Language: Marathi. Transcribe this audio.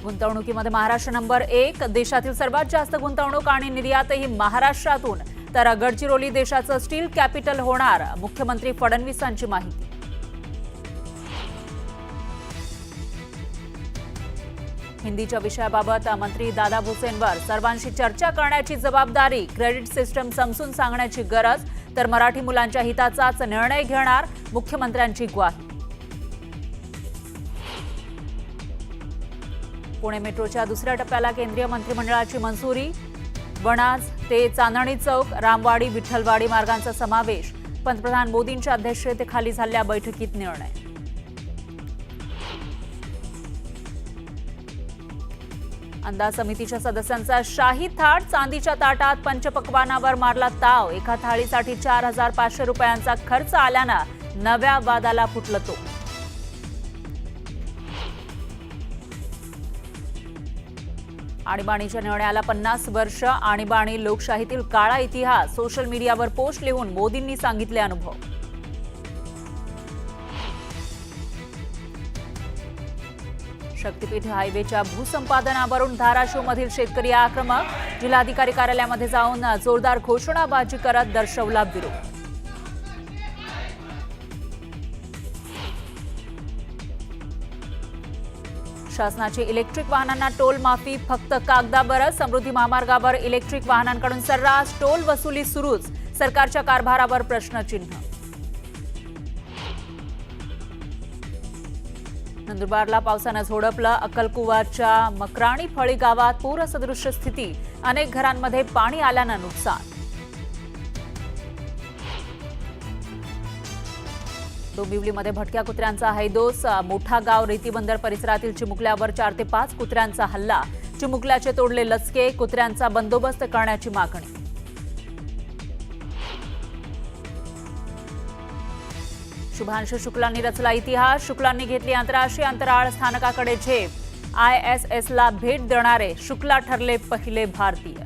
गुंतवणुकीमध्ये महाराष्ट्र नंबर 1, देशातील सर्वात जास्त गुंतवणूक आणि निर्यातही महाराष्ट्रातून, तर गडचिरोली देशाचं स्टील कॅपिटल होणार, मुख्यमंत्री फडणवीसांची माहिती. हिंदीच्या विषयाबाबत मंत्री दादा भुसेंवर सर्वांशी चर्चा करण्याची जबाबदारी, क्रेडिट सिस्टम समजून सांगण्याची गरज, तर मराठी मुलांच्या हिताचाच निर्णय घेणार, मुख्यमंत्र्यांची ग्वाही. पुणे मेट्रोच्या दुसऱ्या टप्प्याला केंद्रीय मंत्रिमंडळाची मंजुरी, वणाज ते चांदणी चौक, रामवाडी, विठ्ठलवाडी मार्गांचा समावेश, पंतप्रधान मोदींच्या अध्यक्षतेखाली झालेल्या बैठकीत निर्णय. अंदाज समितीच्या सदस्यांचा शाही थाट, चांदीच्या ताटात पंचपक्वानावर मारला ताव, एका थाळीसाठी 4,500 रुपयांचा खर्च आल्यानं नव्या वादाला फुटलं तो. आणीबाणीच्या निर्णयाला 50 वर्ष, आणीबाणी लोकशाहीतील काळा इतिहास, सोशल मीडियावर पोस्ट लिहून मोदींनी सांगितले अनुभव. शक्तीपीठ हायवेच्या भूसंपादनावरून धाराशिवमधील शेतकरी आक्रमक, जिल्हाधिकारी कार्यालयामध्ये जाऊन जोरदार घोषणाबाजी करत दर्शवला विरोध. शासनाची इलेक्ट्रिक वाहनांना टोल माफी फक्त कागदावर, समृद्धी महामार्गावर इलेक्ट्रिक वाहनांकडून सर्रास टोल वसुली सुरूच, सरकारच्या कारभारावर प्रश्नचिन्ह. नंदुरबारला पावसानं झोडपलं, अक्कलकुवाच्या मकराणी फळी गावात पूरसदृश स्थिती, अनेक घरांमध्ये पाणी आल्यानं नुकसान. डोंबिवलीमध्ये भटक्या कुत्र्यांचा हैदोस, मोठा गाव रेतीबंदर परिसरातील चिमुकल्यावर 4 ते 5 कुत्र्यांचा हल्ला, चिमुकल्याचे तोडले लचके, कुत्र्यांचा बंदोबस्त करण्याची मागणी. शुभांशु शुक्लांनी रचला इतिहास, शुक्लांनी घेतली आंतरराष्ट्रीय अंतराळ स्थानकाकडे झेप, ISSला भेट देणारे शुक्ला ठरले पहिले भारतीय.